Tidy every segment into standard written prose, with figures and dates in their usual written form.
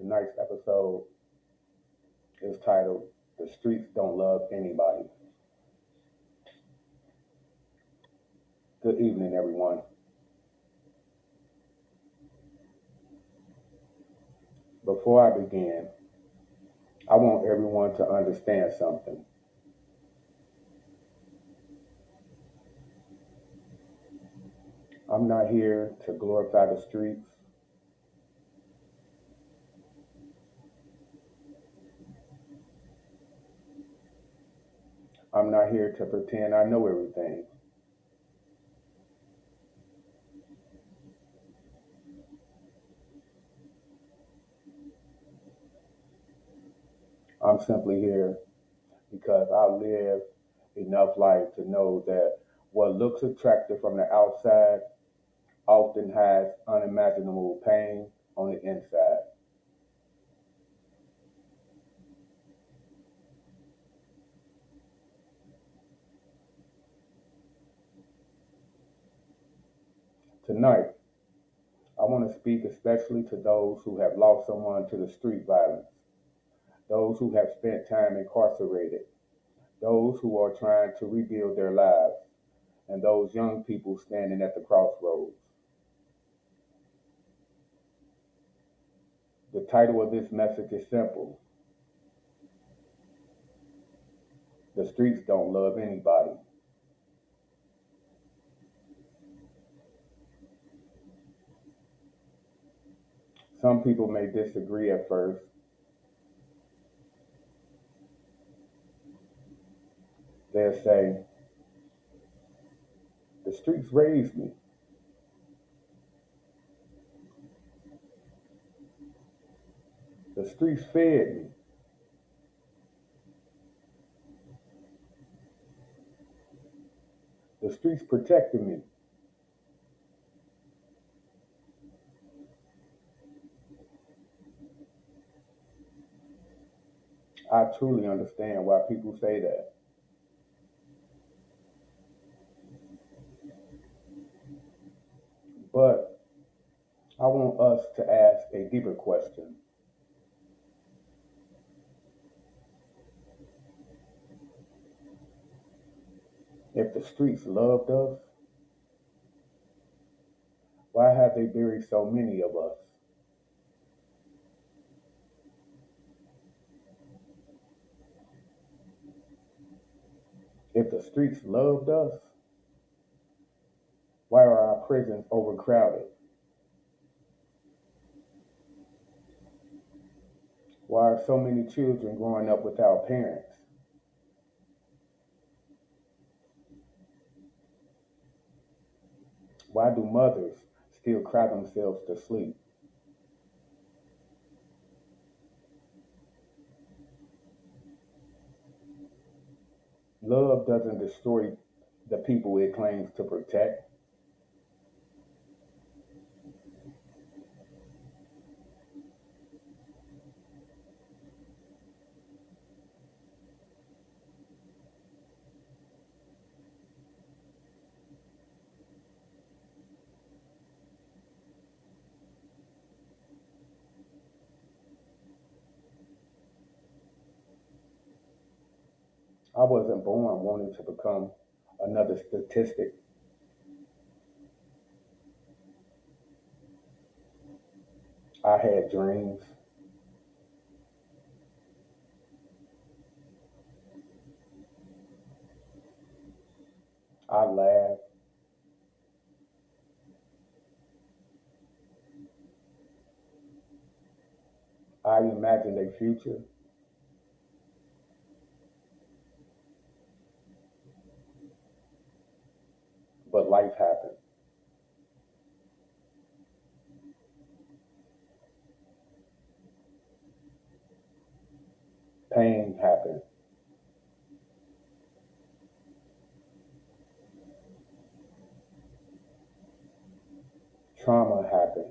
Tonight's episode is titled The Streets Don't Love Anybody. Good evening, everyone. Before I begin, I want everyone to understand something. I'm not here to glorify the streets. I'm not here to pretend I know everything. I'm simply here because I live enough life to know that what looks attractive from the outside often has unimaginable pain on the inside. Tonight, I want to speak especially to those who have lost someone to the street violence, those who have spent time incarcerated, those who are trying to rebuild their lives, and those young people standing at the crossroads. The title of this message is simple: The Streets Don't Love Anybody. Some people may disagree at first. They'll say, the streets raised me. The streets fed me. The streets protected me. I truly understand why people say that. But I want us to ask a deeper question. If the streets loved us, why have they buried so many of us? If the streets loved us, why are our prisons overcrowded? Why are so many children growing up without parents? Why do mothers still cry themselves to sleep? Love doesn't destroy the people it claims to protect. I wasn't born wanting to become another statistic. I had dreams. I laughed. I imagined a future, but life happened. Pain happened. Trauma happened.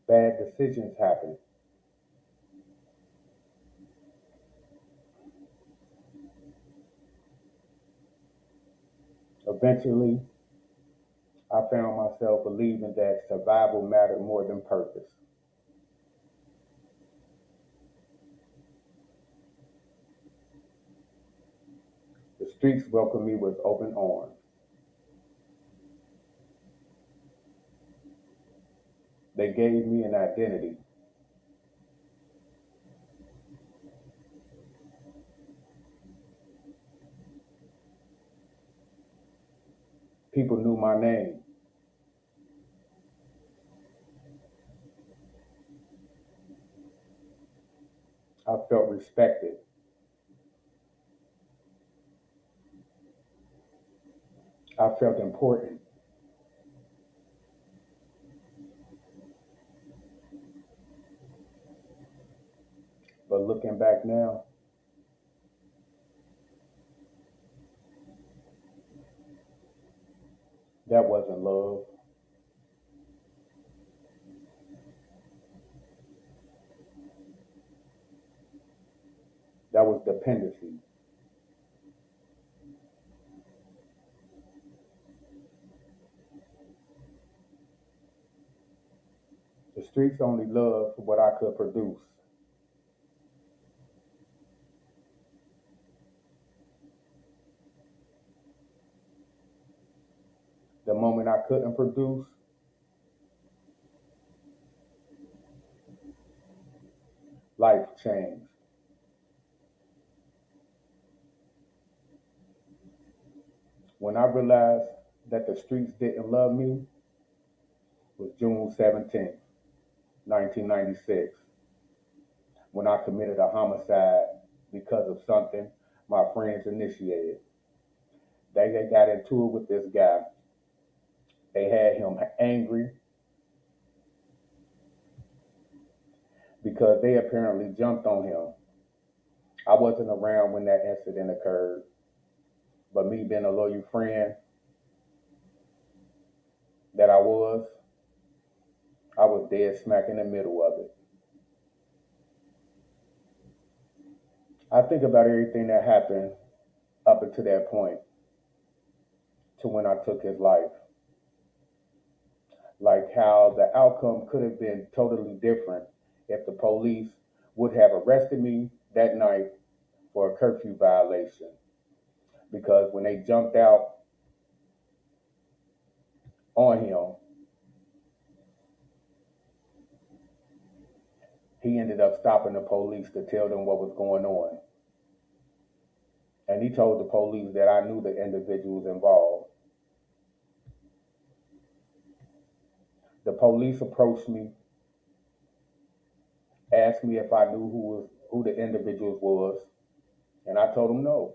Bad decisions happened. Eventually, found myself believing that survival mattered more than purpose. The streets welcomed me with open arms. They gave me an identity. People knew my name. I felt respected. I felt important. But looking back now, that wasn't love. That was dependency. The streets only loved what I could produce. The moment I couldn't produce, life changed. When I realized that the streets didn't love me was June 17th, 1996, when I committed a homicide because of something my friends initiated. They got into it with this guy. They had him angry because they apparently jumped on him. I wasn't around when that incident occurred, but me being a loyal friend that I was dead smack in the middle of it. I think about everything that happened up until that point, to when I took his life. Like how the outcome could have been totally different if the police would have arrested me that night for a curfew violation. Because when they jumped out on him, he ended up stopping the police to tell them what was going on. And he told the police that I knew the individuals involved. The police approached me, asked me if I knew who the individuals was, and I told them no.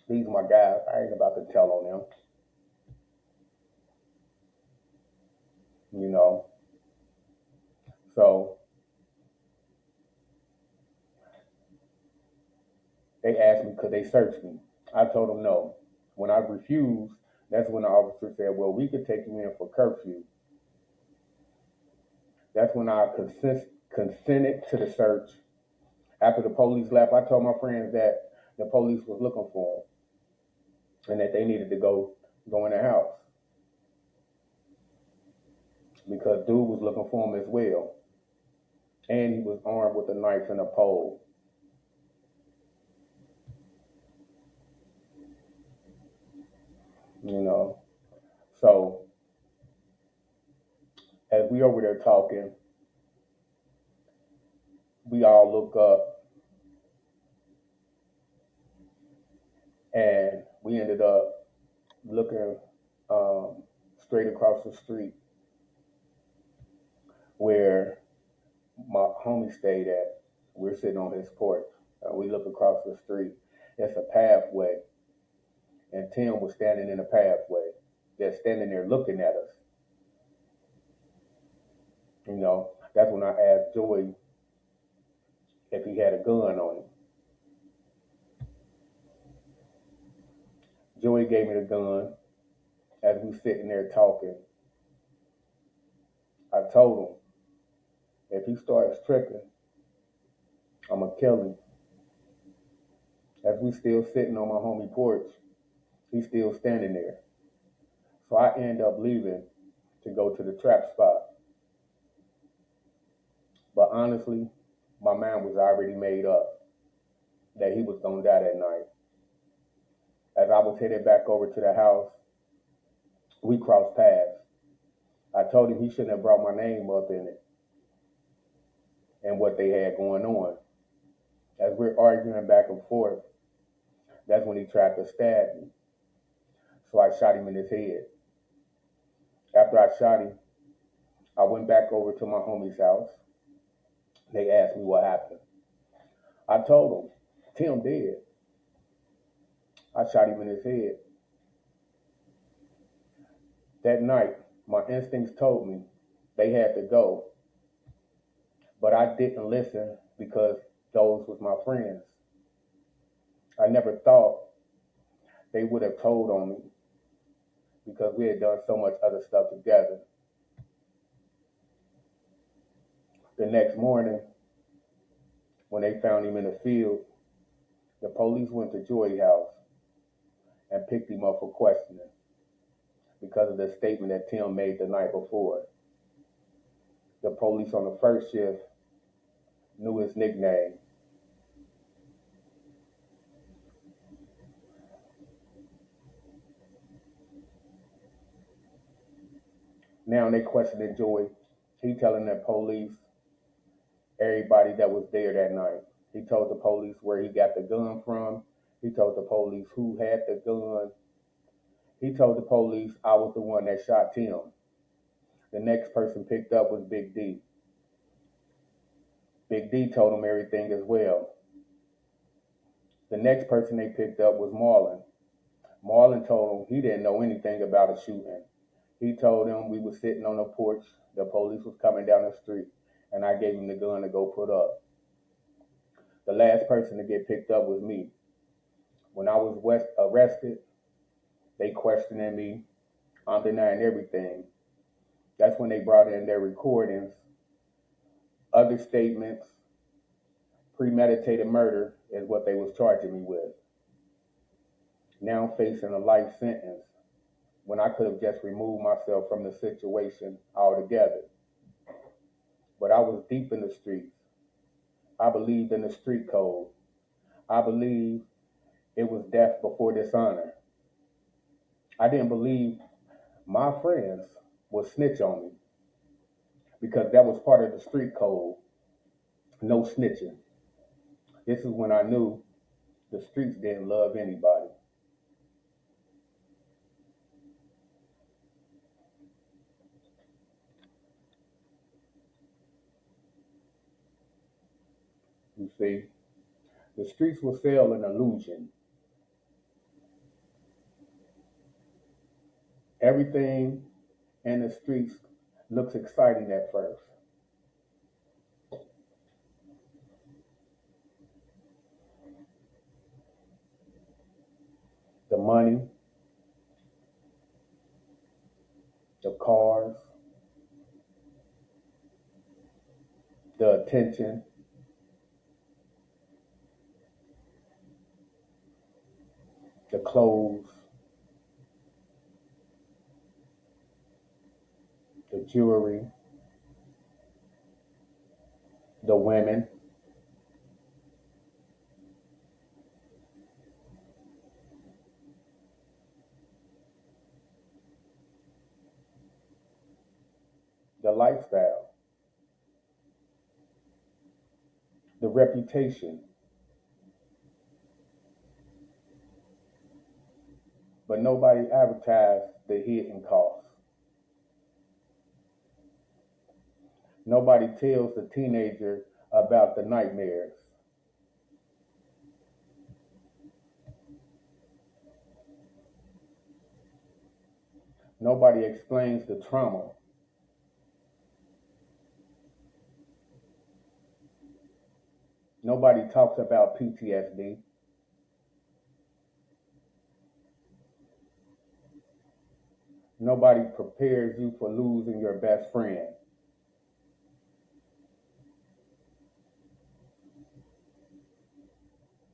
These are my guys. I ain't about to tell on them. You know. So they asked me could they search me. I told them no. When I refused, that's when the officer said, "Well, we could take you in for curfew." That's when I consented to the search. After the police left, I told my friends that the police was looking for them and that they needed to go in the house because dude was looking for him as well, and he was armed with a knife and a pole. You know, so as we over there talking, we all look up and we ended up looking um, straight across the street where my homie stayed at. We're sitting on his porch. We look across the street. It's a pathway, and Tim was standing in the pathway, just standing there looking at us. You know, that's when I asked Joey if he had a gun on him. Joey gave me the gun as we sitting there talking. I told him if he starts tripping, I'm gonna kill him. As we still sitting on my homie porch, he's still standing there. So I end up leaving to go to the trap spot. But honestly, my mind was already made up that he was going to die that night. As I was headed back over to the house, we crossed paths. I told him he shouldn't have brought my name up in it and what they had going on. As we're arguing back and forth, that's when he tried to stab me. So I shot him in his head. After I shot him, I went back over to my homie's house. They asked me what happened. I told them, Tim dead. I shot him in his head. That night, my instincts told me they had to go, but I didn't listen because those was my friends. I never thought they would have told on me because we had done so much other stuff together. The next morning, when they found him in the field, the police went to Joy's house and picked him up for questioning because of the statement that Tim made the night before. The police on the first shift knew his nickname. Now they questioning Joy. He telling the police everybody that was there that night. He told the police where he got the gun from. He told the police who had the gun. He told the police I was the one that shot Tim. The next person picked up was Big D. Big D told him everything as well. The next person they picked up was Marlon. Marlon told him he didn't know anything about a shooting. He told him we were sitting on the porch, the police was coming down the street, and I gave him the gun to go put up. The last person to get picked up was me. When I was arrested, they questioning me. I'm denying everything. That's when they brought in their recordings, other statements. Premeditated murder is what they was charging me with. Now I'm facing a life sentence when I could have just removed myself from the situation altogether. But I was deep in the streets. I believed in the street code. I believed it was death before dishonor. I didn't believe my friends would snitch on me because that was part of the street code. No snitching. This is when I knew the streets didn't love anybody. You see, the streets will sell an illusion. Everything in the streets looks exciting at first. The money, the cars, the attention, the clothes, the jewelry, the women. The lifestyle, the reputation. But nobody advertised the hidden costs. Nobody tells the teenager about the nightmares. Nobody explains the trauma. Nobody talks about PTSD. Nobody prepares you for losing your best friend.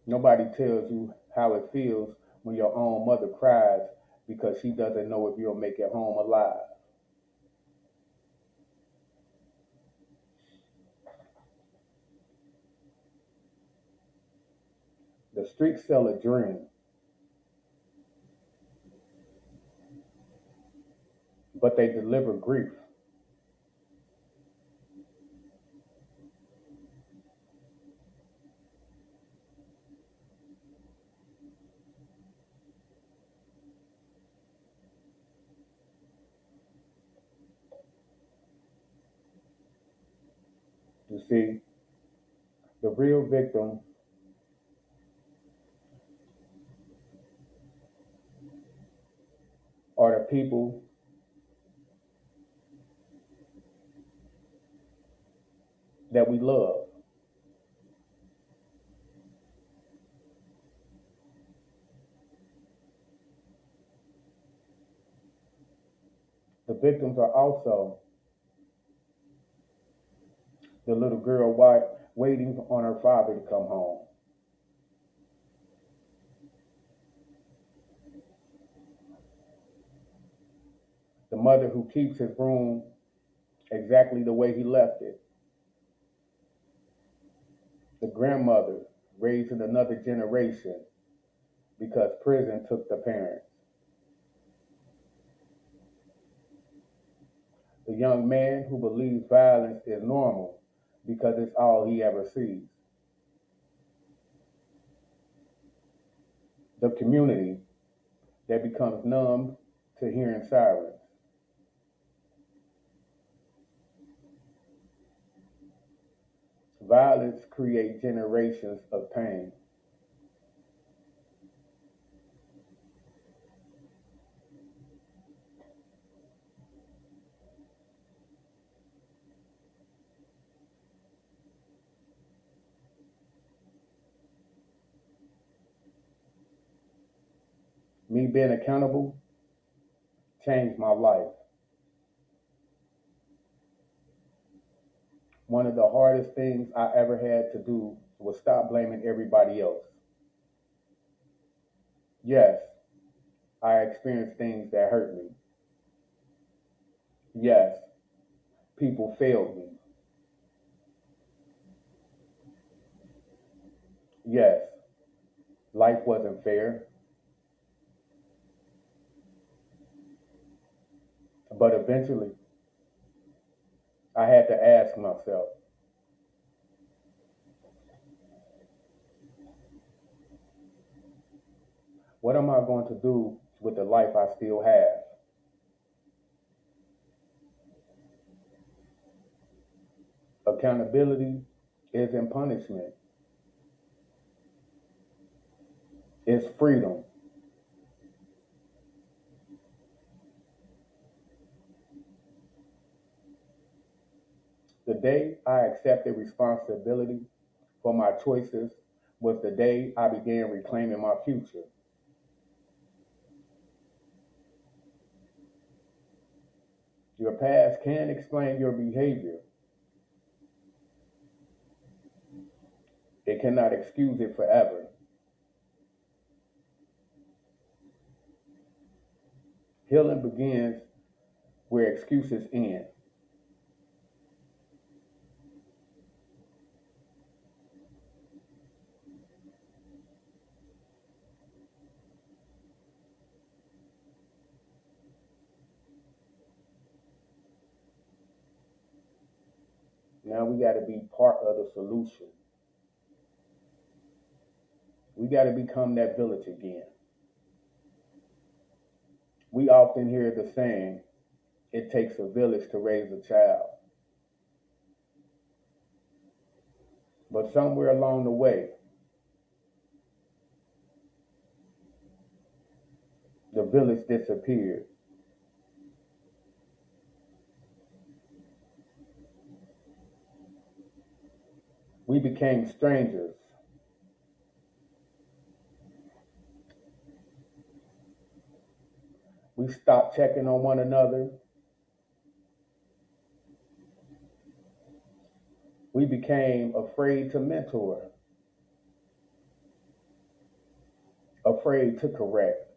Nobody tells you how it feels when your own mother cries because she doesn't know if you'll make it home alive. The streets sell a dream, but they deliver grief. You see, the real victim are the people that we love. The victims are also the little girl waiting on her father to come home. The mother who keeps his room exactly the way he left it. The grandmother raising another generation because prison took the parents. The young man who believes violence is normal because it's all he ever sees. The community that becomes numb to hearing sirens. Violence creates generations of pain. Me being accountable changed my life. One of the hardest things I ever had to do was stop blaming everybody else. Yes, I experienced things that hurt me. Yes, people failed me. Yes, life wasn't fair. But eventually, I had to ask myself, what am I going to do with the life I still have? Accountability isn't punishment, it's freedom. The day I accepted responsibility for my choices was the day I began reclaiming my future. Your past can explain your behavior, it cannot excuse it forever. Healing begins where excuses end. Now we got to be part of the solution. We got to become that village again. We often hear the saying, it takes a village to raise a child. But somewhere along the way, the village disappeared. We became strangers. We stopped checking on one another. We became afraid to mentor, afraid to correct.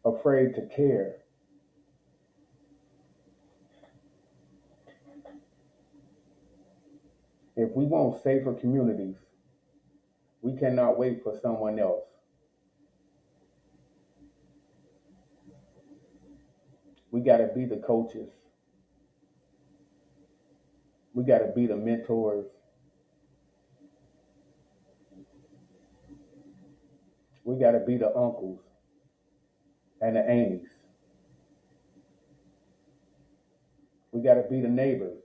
afraid to care. If we want safer communities, we cannot wait for someone else. We got to be the coaches. We got to be the mentors. We got to be the uncles and the aunties. We got to be the neighbors.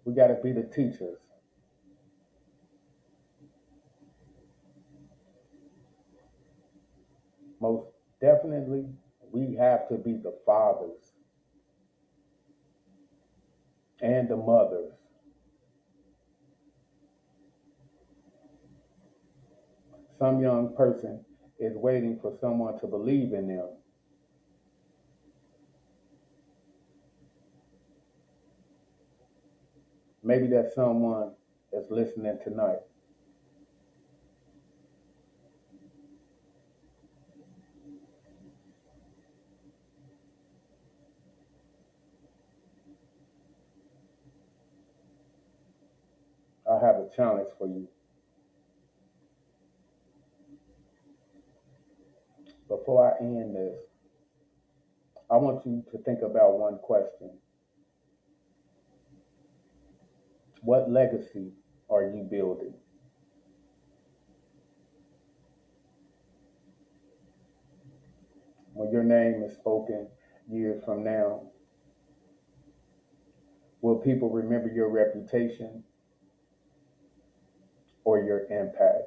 We got to be the teachers. Most definitely, we have to be the fathers and the mothers. Some young person is waiting for someone to believe in them. Maybe that someone is listening tonight. I have a challenge for you. Before I end this, I want you to think about one question. What legacy are you building? When your name is spoken years from now, will people remember your reputation or your impact?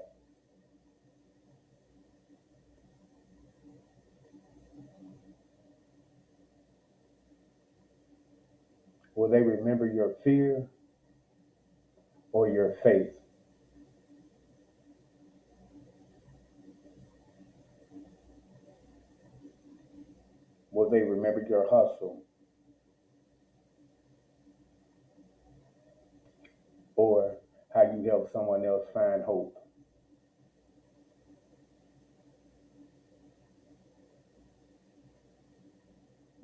Will they remember your fear or your faith? Will they remember your hustle or how you help someone else find hope?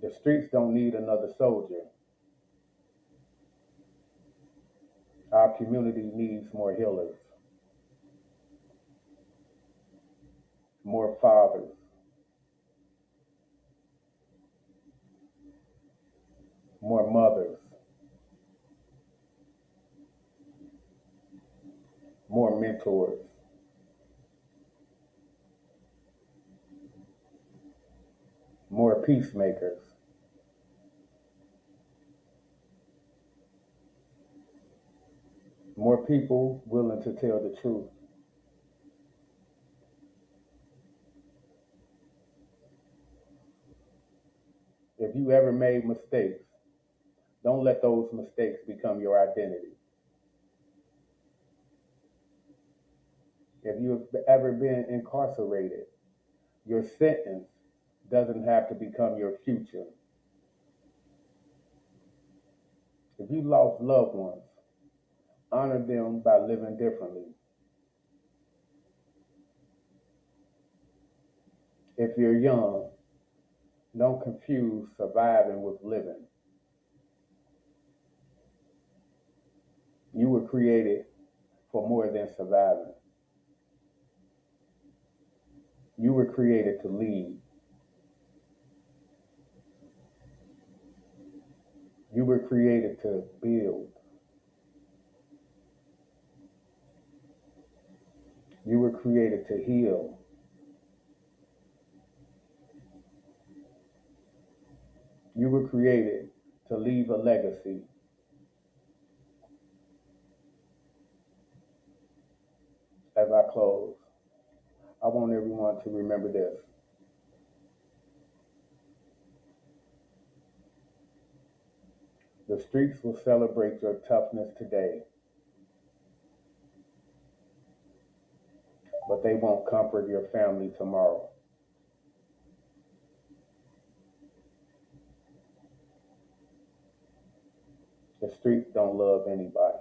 The streets don't need another soldier. Our community needs more healers, more fathers, more mothers, more mentors, more peacemakers, more people willing to tell the truth. If you ever made mistakes, don't let those mistakes become your identity. If you've ever been incarcerated, your sentence doesn't have to become your future. If you lost loved ones, honor them by living differently. If you're young, don't confuse surviving with living. You were created for more than surviving. You were created to lead. You were created to build. You were created to heal. You were created to leave a legacy. As I close, I want everyone to remember this. The streets will celebrate your toughness today, but they won't comfort your family tomorrow. The streets don't love anybody.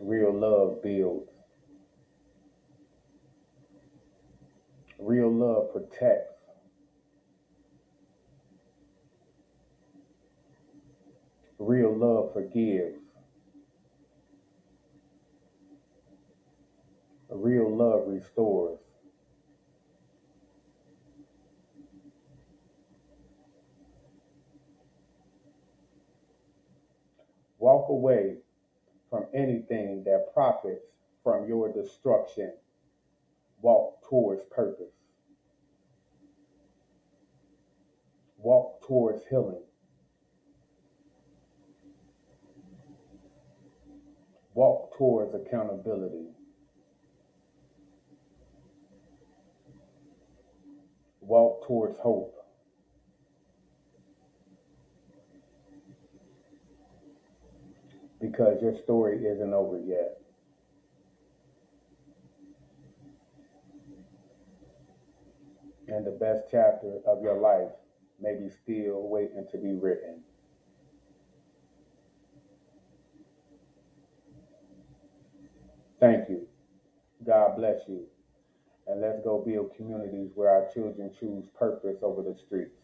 Real love builds. Real love protects. Real love forgives. Real love restores. Walk away from anything that profits from your destruction. Walk towards purpose. Walk towards healing. Walk towards accountability. Walk towards hope. Because your story isn't over yet. And the best chapter of your life may be still waiting to be written. Thank you. God bless you. And let's go build communities where our children choose purpose over the streets.